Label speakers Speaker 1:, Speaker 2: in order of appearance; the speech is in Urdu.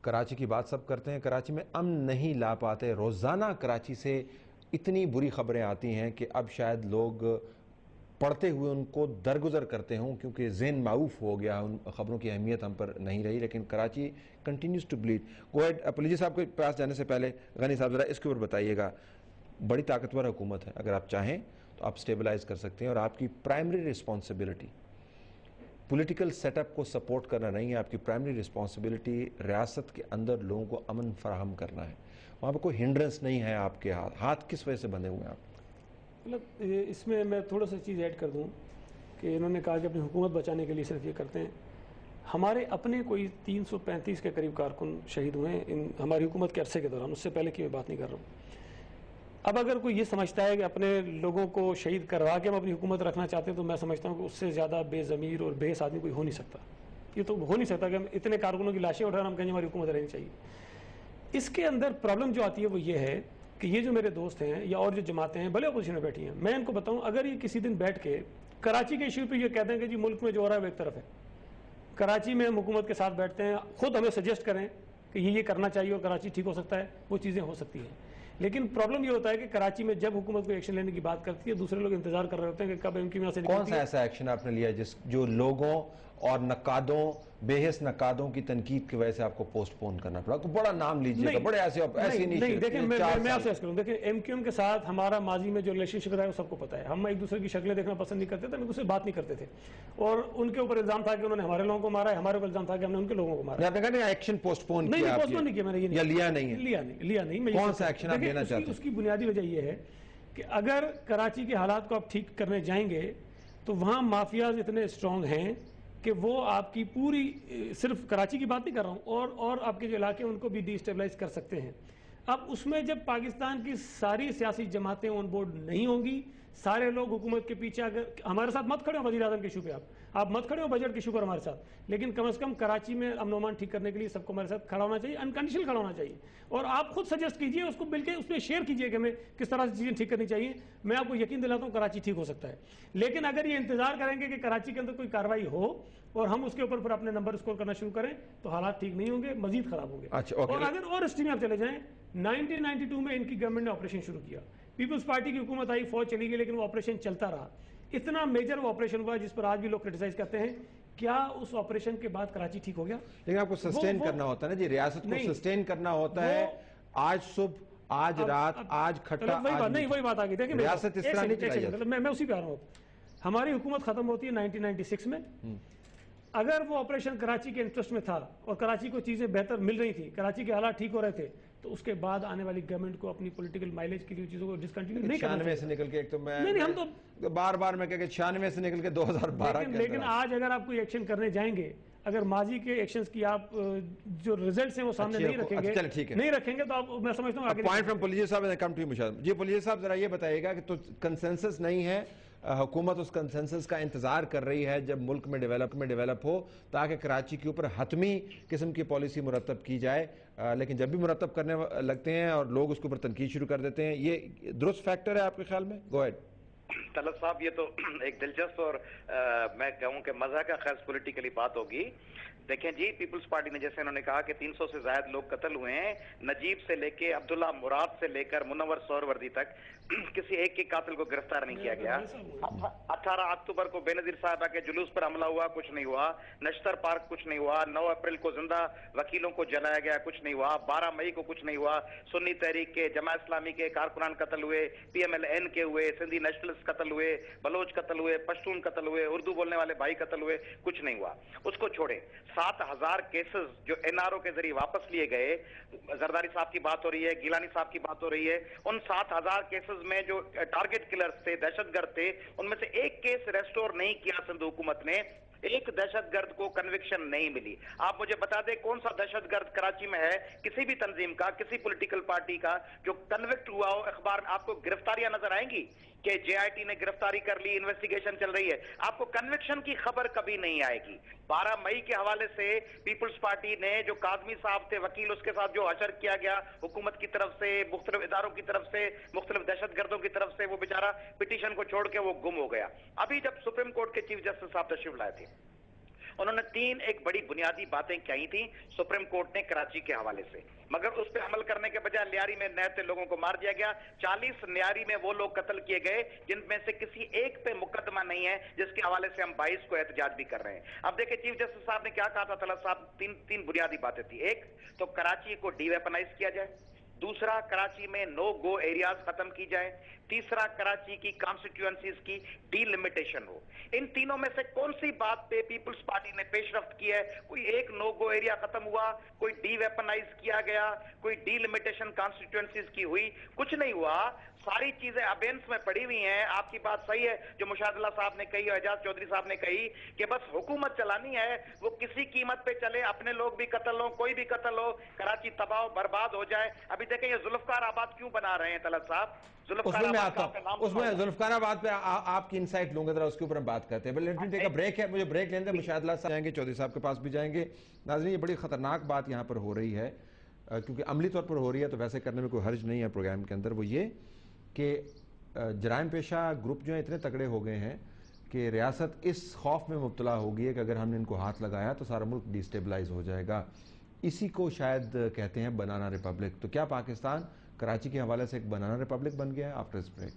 Speaker 1: کراچی کی بات سب کرتے ہیں، کراچی میں امن نہیں لا پاتے. روزانہ کراچی سے اتنی بری خبریں آتی ہیں کہ اب شاید لوگ پڑھتے ہوئے ان کو درگزر کرتے ہوں کیونکہ ذہن معوف ہو گیا، ان خبروں کی اہمیت ہم پر نہیں رہی. لیکن Karachi continues to bleed. Police صاحب کے پاس جانے سے پہلے غنی صاحب ذرا اس کے اوپر بتائیے گا. بڑی طاقتور حکومت ہے، اگر آپ چاہیں تو آپ سٹیبلائز کر سکتے ہیں، اور آپ کی primary responsibility political set up کو سپورٹ کرنا نہیں ہے. آپ کی پرائمری رسپانسبلٹی ریاست کے اندر لوگوں کو امن فراہم کرنا ہے. وہاں پہ کوئی ہنڈرنس نہیں ہے. آپ کے ہاتھ کس وجہ سے بندھے ہوئے ہیں آپ؟
Speaker 2: مطلب اس میں تھوڑا سا چیز ایڈ کر دوں کہ انہوں نے کہا کہ اپنی حکومت بچانے کے لیے صرف یہ کرتے ہیں. ہمارے اپنے کوئی 335 کے قریب کارکن شہید ہوئے ہیں ہماری حکومت کے عرصے کے دوران، اس سے پہلے کی میں بات نہیں کر رہا ہوں. اب اگر کوئی یہ سمجھتا ہے کہ اپنے لوگوں کو شہید کروا کے ہم اپنی حکومت رکھنا چاہتے ہیں تو میں سمجھتا ہوں کہ اس سے زیادہ بے ضمیر اور بے حس آدمی کوئی ہو نہیں سکتا. یہ تو ہو نہیں سکتا کہ ہم اتنے کارکنوں کی لاشیں اٹھا ہم کہیں ہماری حکومت رہنی چاہیے. اس کے اندر پرابلم جو آتی ہے وہ یہ ہے کہ یہ جو میرے دوست ہیں یا اور جو جماعتیں ہیں بھلے اپوزیشن میں بیٹھی ہیں، میں ان کو بتاؤں اگر یہ کسی دن بیٹھ کے کراچی کے ایشو پہ یہ کہتے ہیں کہ جی ملک میں جو ہو رہا ہے وہ ایک طرف ہے، کراچی میں ہم حکومت کے ساتھ بیٹھتے ہیں، خود ہمیں سجیسٹ کریں کہ یہ کرنا چاہیے اور کراچی ٹھیک ہو سکتا ہے، وہ چیزیں ہو سکتی ہیں. لیکن پرابلم یہ ہوتا ہے کہ کراچی میں جب حکومت کو ایکشن لینے کی بات کرتی ہے دوسرے لوگ انتظار کر رہے ہوتے ہیں کہ کب MQ یہاں سے نکلتی ہے.
Speaker 1: کون سا ایسا ایکشن آپ نے لیا جو لوگوں اور نقادوں، بے حس نقادوں کی تنقید کی وجہ سے آپ کو پوسٹ پون کرنا پڑا؟ بڑا نام لیجیے گا، بڑے ایسے نہیں.
Speaker 2: دیکھیں میں آپ سے کروں، دیکھیں MQM کے ساتھ ہمارا ماضی میں جو ریلیشن شپ رہا ہے وہ سب کو پتا ہے. ہم ایک دوسرے کی شکلیں دیکھنا پسند نہیں کرتے تھے، ہم ایک دوسرے سے بات نہیں کرتے تھے، اور ان کے اوپر الزام تھا کہ انہوں نے ہمارے لوگوں کو مارا ہے، ہمارے اوپر الزام تھا کہ ہم نے ان کے لوگوں کو مارا.
Speaker 1: آپ نے کہا ایکشن پوسٹ پون کیا؟
Speaker 2: نہیں پوسٹ پون نہیں کیا میں نے، یہ
Speaker 1: لیا نہیں. کون سا ایکشن آپ لینا چاہتے ہیں؟
Speaker 2: اس کی بنیادی وجہ یہ ہے کہ اگر کراچی کے حالات کو آپ ٹھیک کرنے جائیں گے تو وہاں مافیاز اتنے اسٹرانگ ہیں کہ وہ آپ کی پوری، صرف کراچی کی بات نہیں کر رہا ہوں، اور آپ کے جو علاقے ہیں ان کو بھی ڈی اسٹیبلائز کر سکتے ہیں. اب اس میں جب پاکستان کی ساری سیاسی جماعتیں آن بورڈ نہیں ہوں گی، سارے لوگ حکومت کے پیچھے، اگر ہمارے ساتھ مت کھڑے ہو وزیر اعظم کے ایشو پہ، آپ مت کھڑے ہو بجٹ کے ایشو پر ہمارے ساتھ، لیکن کم از کم کراچی میں امن و امان ٹھیک کرنے کے لیے سب کو ہمارے ساتھ کھڑا ہونا چاہیے، انکنڈیشنل کھڑا ہونا چاہیے. اور آپ خود سجیسٹ کیجئے اس کو، بلکہ اس پہ شیئر کیجئے کہ ہمیں کس طرح سے چیزیں ٹھیک کرنی چاہیے. میں آپ کو یقین دلاتا ہوں کراچی ٹھیک ہو سکتا ہے. لیکن اگر یہ انتظار کریں گے کہ کراچی کے اندر کوئی کارروائی ہو اور ہم اس کے اوپر پھر اپنے نمبر اسکور کرنا شروع کریں تو حالات ٹھیک نہیں ہوں گے، مزید خراب ہوں گے. اور اگر اور ہسٹری میں آپ چلے جائیں، 1992 میں ان کی گورنمنٹ نے آپریشن شروع کیا، پیپلز پارٹی کی حکومت آئی، فوج چلی گئی، لیکن وہ آپریشن چلتا رہا. اتنا میجر وہ آپریشن ہوا جس پر آج بھی لوگ کرٹیسائز کرتے ہیں. کیا اس آپریشن کے بعد کراچی ٹھیک ہو گیا؟
Speaker 1: لیکن آپ کو سسٹین کرنا ہوتا ہے نا جی، ریاست کو سسٹین کرنا ہوتا ہے. آج صبح، آج رات، آج کھٹا،
Speaker 2: نہیں وہی بات آگئی. دیکھیں
Speaker 1: ریاست اس طرح نہیں چلائی جاتی.
Speaker 2: میں اسی پہ آ رہا ہوں. ہماری حکومت ختم ہوتی ہے 1996 میں. اگر وہ آپریشن کراچی کے انٹرسٹ میں تھا اور کراچی کو چیزیں بہتر مل رہی تھی، کراچی کے حالات ٹھیک ہو رہے تھے، تو اس کے بعد آنے والی گورنمنٹ کو اپنی پولیٹیکل مائلیج کی چیزوں کو ڈسکنٹینیو نہیں کرنا چاہیے.
Speaker 1: 96 سے نکل کے، ایک تو میں
Speaker 2: نہیں ہم تو
Speaker 1: بار میں کہہ کہ 96 سے نکل کے 2012 کے
Speaker 2: لیکن آج اگر آپ کوئی ایکشن کرنے جائیں گے، اگر ماضی کے ایکشنز کی آپ جو ریزلٹس ہیں وہ سامنے نہیں رکھیں گے تو آپ، میں سمجھتا ہوں
Speaker 1: پوائنٹ فرام پولیس صاحب نے come to Mushahid. G police صاحب ذرا یہ بتائیے گا کہ تو کنسنسس نہیں ہے، حکومت اس کنسنسس کا انتظار کر رہی ہے جب ملک میں ڈیولپ ہو تاکہ کراچی کے اوپر حتمی قسم کی پالیسی مرتب کی جائے، لیکن جب بھی مرتب کرنے لگتے ہیں اور لوگ اس کے اوپر تنقید شروع کر دیتے ہیں، یہ درست فیکٹر ہے آپ کے خیال میں؟ گو ایڈ.
Speaker 3: طلعت صاحب یہ تو ایک دلچسپ اور میں کہوں کہ مزہ کا خیز پولیٹیکلی بات ہوگی. دیکھیں جی، پیپلز پارٹی نے جیسے انہوں نے کہا کہ 300 سے زائد لوگ قتل ہوئے ہیں، نجیب سے لے کے عبداللہ مراد سے لے کر منور سہروردی تک کسی ایک کے قاتل کو گرفتار نہیں کیا گیا. 18 اکتوبر کو بے نظیر صاحبہ کے جلوس پر حملہ ہوا، کچھ نہیں ہوا. نشتر پارک کچھ نہیں ہوا. 9 اپریل کو زندہ وکیلوں کو جلایا گیا، کچھ نہیں ہوا. 12 مئی کو کچھ نہیں ہوا. سنی تحریک کے، جماعت اسلامی کے کارکنان قتل ہوئے، PMLN کے ہوئے، سندھی نیشنلسٹ قتل ہوئے، بلوچ قتل ہوئے، پشتون قتل ہوئے، اردو بولنے والے بھائی قتل ہوئے، کچھ نہیں ہوا. اس کو چھوڑیں، 7,000 کیسز جو NRO کے ذریعے واپس لیے گئے، زرداری صاحب کی بات ہو رہی ہے، گیلانی صاحب کی بات ہو رہی ہے، ان 7,000 کیسز میں جو ٹارگٹ کلرز تھے، دہشت گرد تھے، ان میں سے ایک کیس ریسٹور نہیں کیا سندھ حکومت نے. ایک دہشت گرد کو کنوکشن نہیں ملی. آپ مجھے بتا دیں کون سا دہشت گرد کراچی میں ہے کسی بھی تنظیم کا، کسی پولیٹیکل پارٹی کا جو کنوکٹ ہوا ہو؟ اخبار میں آپ کو گرفتاریاں نظر آئیں گی کہ JIT نے گرفتاری کر لی، انویسٹیگیشن چل رہی ہے؟ آپ کو کنوکشن کی خبر کبھی نہیں آئے گی. 12 مئی کے حوالے سے پیپلز پارٹی نے جو کاظمی صاحب تھے وکیل، اس کے ساتھ جو حشر کیا گیا حکومت کی طرف سے، مختلف اداروں کی طرف سے، مختلف دہشت گردوں کی طرف سے، وہ بیچارہ پٹیشن کو چھوڑ کے وہ گم ہو گیا. ابھی جب سپریم کورٹ کے چیف جسٹس صاحب تشریف لائے تھے، انہوں نے 3 ایک بڑی بنیادی باتیں کہی تھیں سپریم کورٹ نے کراچی کے حوالے سے، مگر اس پہ عمل کرنے کے بجائے لیاری میں نہتے لوگوں کو مار دیا گیا۔ 40 لیاری میں وہ لوگ قتل کیے گئے جن میں سے کسی ایک پہ مقدمہ نہیں ہے، جس کے حوالے سے ہم 22 کو احتجاج بھی کر رہے ہیں۔ اب دیکھیں چیف جسٹس صاحب نے کیا کہا تھا، طلعت صاحب، تین بنیادی باتیں تھی۔ ایک تو کراچی کو ڈی ویپنائز کیا جائے، دوسرا کراچی میں نو گو ایریاز ختم کی جائے، تیسرا کراچی کی کانسٹیٹوئنسیز کی ڈی لمیٹیشن ہو۔ ان تینوں میں سے کون سی بات پہ پیپلز پارٹی نے پیش رفت کی ہے؟ کوئی ایک نو گو ایریا ختم ہوا، کوئی ڈی ویپنائز کیا گیا، کوئی ڈی لمیٹیشن کانسٹیٹوئنسیز کی ہوئی، کچھ نہیں ہوا۔ ساری چیزیں ابینس میں پڑی ہوئی ہیں۔ آپ کی بات صحیح ہے جو مشاہد اللہ صاحب نے کہی اور اعجاز چودھری صاحب نے کہی کہ بس حکومت چلانی ہے، وہ کسی قیمت پہ چلے، اپنے لوگ بھی قتل ہو، کوئی بھی قتل ہو، کراچی تباہ و برباد ہو جائے۔ ابھی دیکھیں یہ ذوالفقار آباد کیوں بنا رہے ہیں طلعت صاحب؟
Speaker 1: اس میں میں آتا ہوں، اس میں ذوالفقار آباد پہ آپ کی انسائٹ لوں گا، ذرا اس کے اوپر ہم بات کرتے ہیں۔ Let me take a break ہے، مجھے بریک لینے دیں، مشاہد اللہ صاحب جائیں گے، چودھری صاحب کے پاس بھی جائیں گے۔ ناظرین یہ بڑی خطرناک بات یہاں پر ہو رہی ہے، کیونکہ عملی طور پر ہو رہی ہے تو ویسے کرنے میں کوئی حرج نہیں ہے پروگرام کے اندر، وہ یہ کہ جرائم پیشہ گروپ جو ہیں اتنے تگڑے ہو گئے ہیں کہ ریاست اس خوف میں مبتلا ہوگی ہے کہ اگر ہم نے ان کو ہاتھ لگایا تو سارا ملک ڈی سٹیبلائز ہو جائے گا۔ اسی کو شاید کہتے ہیں بنانا ریپبلک۔ تو کیا پاکستان کراچی کے حوالے سے ایک بنانا ریپبلک بن گیا ہے؟ آفٹر اس بریک